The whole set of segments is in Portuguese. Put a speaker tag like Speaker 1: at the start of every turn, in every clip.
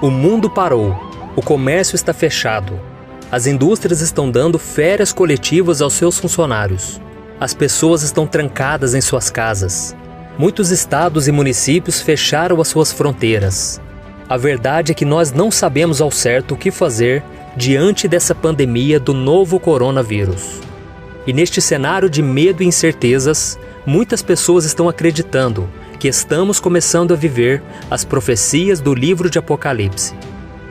Speaker 1: O mundo parou, o comércio está fechado, as indústrias estão dando férias coletivas aos seus funcionários, as pessoas estão trancadas em suas casas, muitos estados e municípios fecharam as suas fronteiras. A verdade é que nós não sabemos ao certo o que fazer diante dessa pandemia do novo coronavírus. E neste cenário de medo e incertezas, muitas pessoas estão acreditando que estamos começando a viver as profecias do livro de Apocalipse.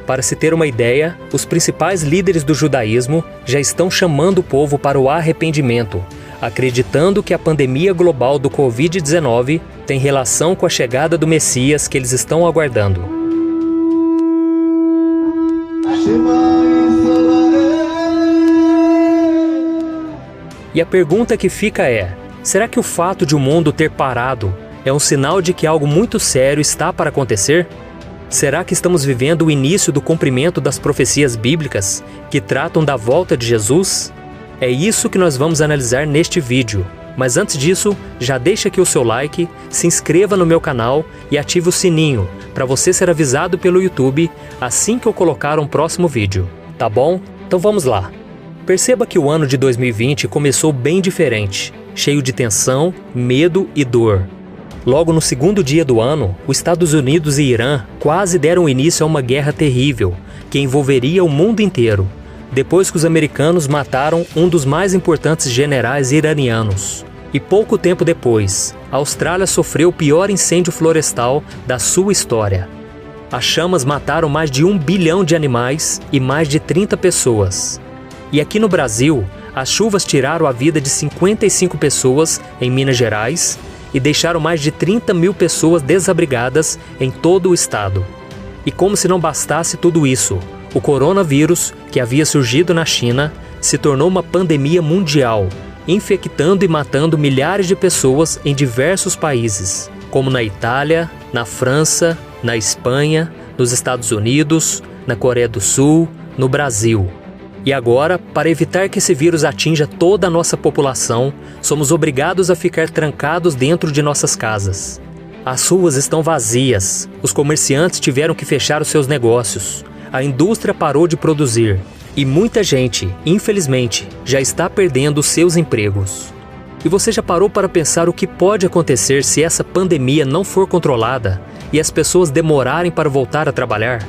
Speaker 1: Para se ter uma ideia, os principais líderes do judaísmo já estão chamando o povo para o arrependimento, acreditando que a pandemia global do Covid-19 tem relação com a chegada do Messias que eles estão aguardando. E a pergunta que fica é: será que o fato de o mundo ter parado é um sinal de que algo muito sério está para acontecer? Será que estamos vivendo o início do cumprimento das profecias bíblicas que tratam da volta de Jesus? É isso que nós vamos analisar neste vídeo. Mas antes disso, já deixa aqui o seu like, se inscreva no meu canal e ative o sininho para você ser avisado pelo YouTube assim que eu colocar um próximo vídeo. Tá bom? Então vamos lá. Perceba que o ano de 2020 começou bem diferente, cheio de tensão, medo e dor. Logo no segundo dia do ano, os Estados Unidos e Irã quase deram início a uma guerra terrível, que envolveria o mundo inteiro, depois que os americanos mataram um dos mais importantes generais iranianos. E pouco tempo depois, a Austrália sofreu o pior incêndio florestal da sua história. As chamas mataram mais de 1 bilhão de animais e mais de 30 pessoas. E aqui no Brasil, as chuvas tiraram a vida de 55 pessoas em Minas Gerais e deixaram mais de 30 mil pessoas desabrigadas em todo o estado. E como se não bastasse tudo isso, o coronavírus, que havia surgido na China, se tornou uma pandemia mundial, infectando e matando milhares de pessoas em diversos países, como na Itália, na França, na Espanha, nos Estados Unidos, na Coreia do Sul, no Brasil. E agora, para evitar que esse vírus atinja toda a nossa população, somos obrigados a ficar trancados dentro de nossas casas. As ruas estão vazias, os comerciantes tiveram que fechar os seus negócios, a indústria parou de produzir e muita gente, infelizmente, já está perdendo os seus empregos. E você já parou para pensar o que pode acontecer se essa pandemia não for controlada e as pessoas demorarem para voltar a trabalhar?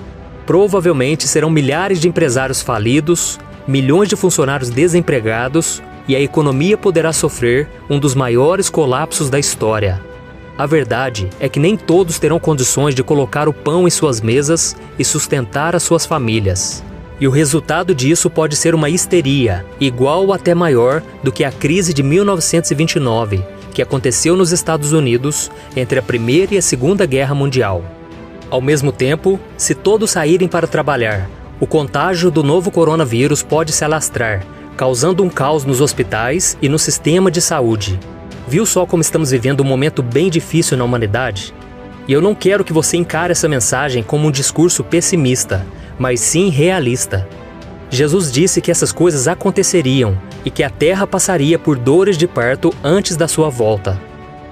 Speaker 1: Provavelmente serão milhares de empresários falidos, milhões de funcionários desempregados e a economia poderá sofrer um dos maiores colapsos da história. A verdade é que nem todos terão condições de colocar o pão em suas mesas e sustentar as suas famílias. E o resultado disso pode ser uma histeria, igual ou até maior do que a crise de 1929, que aconteceu nos Estados Unidos entre a Primeira e a Segunda Guerra Mundial. Ao mesmo tempo, se todos saírem para trabalhar, o contágio do novo coronavírus pode se alastrar, causando um caos nos hospitais e no sistema de saúde. Viu só como estamos vivendo um momento bem difícil na humanidade? E eu não quero que você encare essa mensagem como um discurso pessimista, mas sim realista. Jesus disse que essas coisas aconteceriam e que a terra passaria por dores de parto antes da sua volta.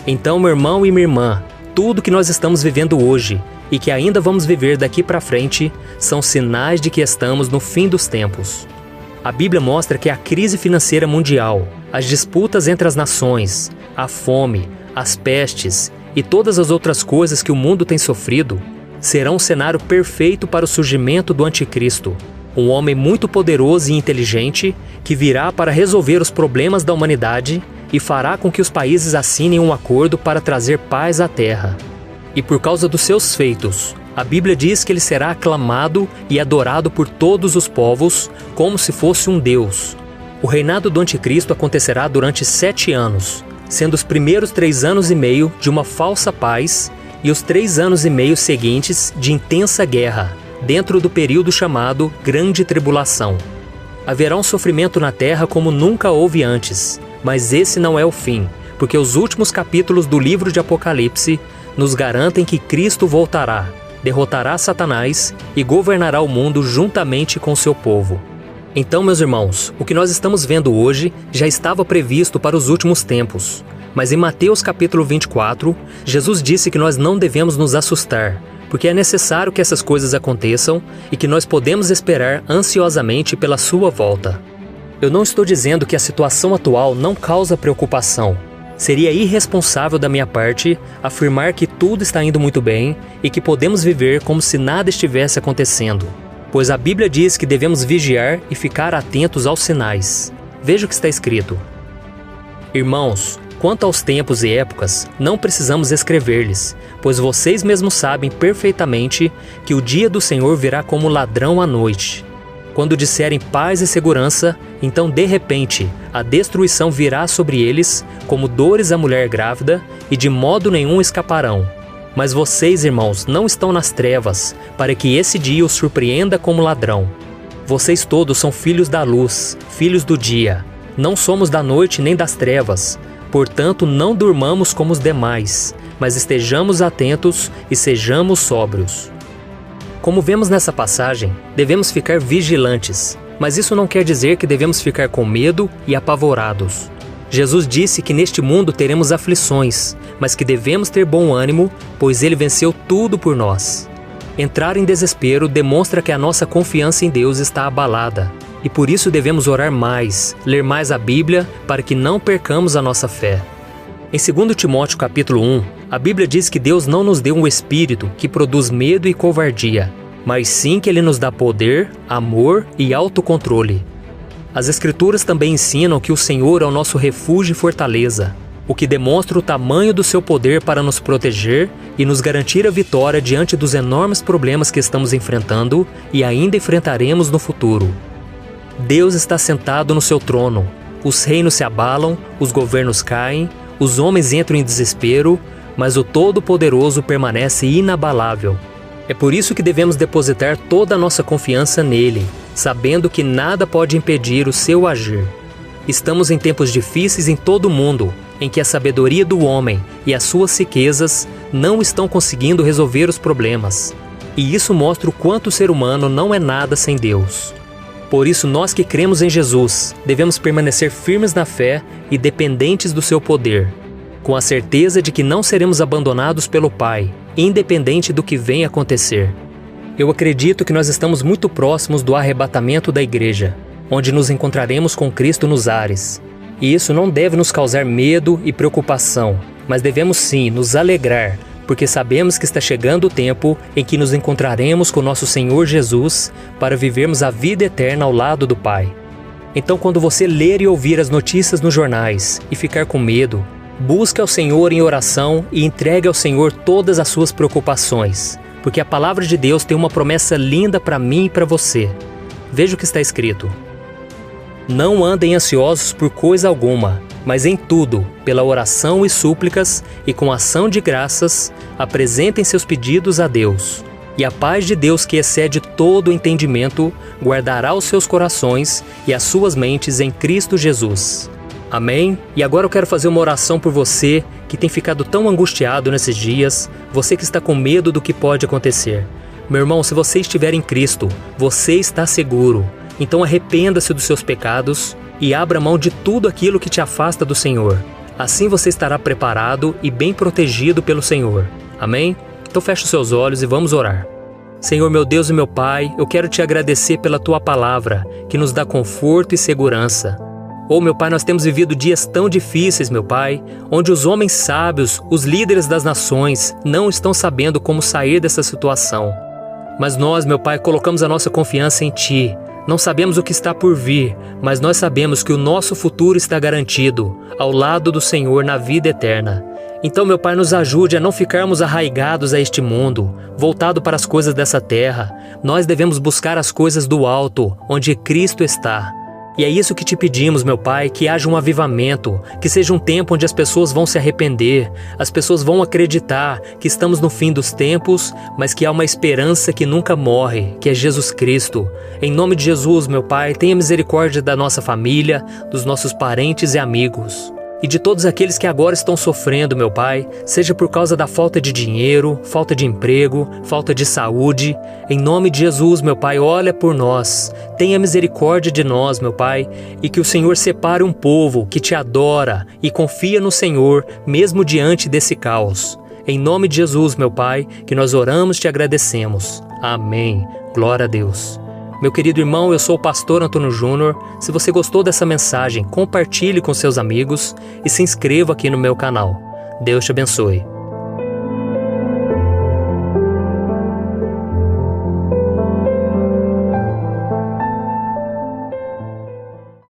Speaker 1: Então, meu irmão e minha irmã, tudo que nós estamos vivendo hoje e que ainda vamos viver daqui para frente são sinais de que estamos no fim dos tempos. A Bíblia mostra que a crise financeira mundial, as disputas entre as nações, a fome, as pestes e todas as outras coisas que o mundo tem sofrido serão um cenário perfeito para o surgimento do Anticristo, um homem muito poderoso e inteligente que virá para resolver os problemas da humanidade e fará com que os países assinem um acordo para trazer paz à terra. E por causa dos seus feitos, a Bíblia diz que ele será aclamado e adorado por todos os povos como se fosse um Deus. O reinado do Anticristo acontecerá durante 7 anos, sendo os primeiros 3 anos e meio de uma falsa paz e os 3 anos e meio seguintes de intensa guerra, dentro do período chamado Grande Tribulação. Haverá um sofrimento na terra como nunca houve antes, mas esse não é o fim, porque os últimos capítulos do livro de Apocalipse nos garantem que Cristo voltará, derrotará Satanás e governará o mundo juntamente com seu povo. Então, meus irmãos, o que nós estamos vendo hoje já estava previsto para os últimos tempos. Mas em Mateus capítulo 24, Jesus disse que nós não devemos nos assustar, porque é necessário que essas coisas aconteçam e que nós podemos esperar ansiosamente pela sua volta. Eu não estou dizendo que a situação atual não causa preocupação. Seria irresponsável da minha parte afirmar que tudo está indo muito bem e que podemos viver como se nada estivesse acontecendo, pois a Bíblia diz que devemos vigiar e ficar atentos aos sinais. Veja o que está escrito. Irmãos, quanto aos tempos e épocas, não precisamos escrever-lhes, pois vocês mesmos sabem perfeitamente que o dia do Senhor virá como ladrão à noite. Quando disserem paz e segurança, então de repente a destruição virá sobre eles como dores à mulher grávida e de modo nenhum escaparão. Mas vocês, irmãos, não estão nas trevas, para que esse dia os surpreenda como ladrão. Vocês todos são filhos da luz, filhos do dia. Não somos da noite nem das trevas. Portanto, não durmamos como os demais, mas estejamos atentos e sejamos sóbrios. Como vemos nessa passagem, devemos ficar vigilantes, mas isso não quer dizer que devemos ficar com medo e apavorados. Jesus disse que neste mundo teremos aflições, mas que devemos ter bom ânimo, pois Ele venceu tudo por nós. Entrar em desespero demonstra que a nossa confiança em Deus está abalada, e por isso devemos orar mais, ler mais a Bíblia, para que não percamos a nossa fé. Em 2 Timóteo capítulo 1, a Bíblia diz que Deus não nos deu um espírito que produz medo e covardia, mas sim que Ele nos dá poder, amor e autocontrole. As Escrituras também ensinam que o Senhor é o nosso refúgio e fortaleza, o que demonstra o tamanho do seu poder para nos proteger e nos garantir a vitória diante dos enormes problemas que estamos enfrentando e ainda enfrentaremos no futuro. Deus está sentado no seu trono, os reinos se abalam, os governos caem, os homens entram em desespero, mas o Todo-Poderoso permanece inabalável. É por isso que devemos depositar toda a nossa confiança nele, sabendo que nada pode impedir o seu agir. Estamos em tempos difíceis em todo o mundo, em que a sabedoria do homem e as suas riquezas não estão conseguindo resolver os problemas. E isso mostra o quanto o ser humano não é nada sem Deus. Por isso, nós que cremos em Jesus, devemos permanecer firmes na fé e dependentes do seu poder, com a certeza de que não seremos abandonados pelo Pai, independente do que venha acontecer. Eu acredito que nós estamos muito próximos do arrebatamento da igreja, onde nos encontraremos com Cristo nos ares. E isso não deve nos causar medo e preocupação, mas devemos sim nos alegrar, porque sabemos que está chegando o tempo em que nos encontraremos com nosso Senhor Jesus para vivermos a vida eterna ao lado do Pai. Então, quando você ler e ouvir as notícias nos jornais e ficar com medo, busque ao Senhor em oração e entregue ao Senhor todas as suas preocupações, porque a palavra de Deus tem uma promessa linda para mim e para você. Veja o que está escrito. Não andem ansiosos por coisa alguma, mas em tudo, pela oração e súplicas e com ação de graças, apresentem seus pedidos a Deus. E a paz de Deus, que excede todo o entendimento, guardará os seus corações e as suas mentes em Cristo Jesus. Amém? E agora eu quero fazer uma oração por você que tem ficado tão angustiado nesses dias, você que está com medo do que pode acontecer. Meu irmão, se você estiver em Cristo, você está seguro. Então arrependa-se dos seus pecados e abra mão de tudo aquilo que te afasta do Senhor. Assim você estará preparado e bem protegido pelo Senhor. Amém? Então feche os seus olhos e vamos orar. Senhor, meu Deus e meu Pai, eu quero te agradecer pela Tua palavra, que nos dá conforto e segurança. Oh, meu Pai, nós temos vivido dias tão difíceis, meu Pai, onde os homens sábios, os líderes das nações, não estão sabendo como sair dessa situação. Mas nós, meu Pai, colocamos a nossa confiança em Ti. Não sabemos o que está por vir, mas nós sabemos que o nosso futuro está garantido, ao lado do Senhor na vida eterna. Então, meu Pai, nos ajude a não ficarmos arraigados a este mundo, voltado para as coisas dessa terra. Nós devemos buscar as coisas do alto, onde Cristo está. E é isso que te pedimos, meu Pai, que haja um avivamento, que seja um tempo onde as pessoas vão se arrepender, as pessoas vão acreditar que estamos no fim dos tempos, mas que há uma esperança que nunca morre, que é Jesus Cristo. Em nome de Jesus, meu Pai, tenha misericórdia da nossa família, dos nossos parentes e amigos. E de todos aqueles que agora estão sofrendo, meu Pai, seja por causa da falta de dinheiro, falta de emprego, falta de saúde. Em nome de Jesus, meu Pai, olha por nós. Tenha misericórdia de nós, meu Pai, e que o Senhor separe um povo que te adora e confia no Senhor, mesmo diante desse caos. Em nome de Jesus, meu Pai, que nós oramos e te agradecemos. Amém. Glória a Deus. Meu querido irmão, eu sou o pastor Antônio Júnior. Se você gostou dessa mensagem, compartilhe com seus amigos e se inscreva aqui no meu canal. Deus te abençoe.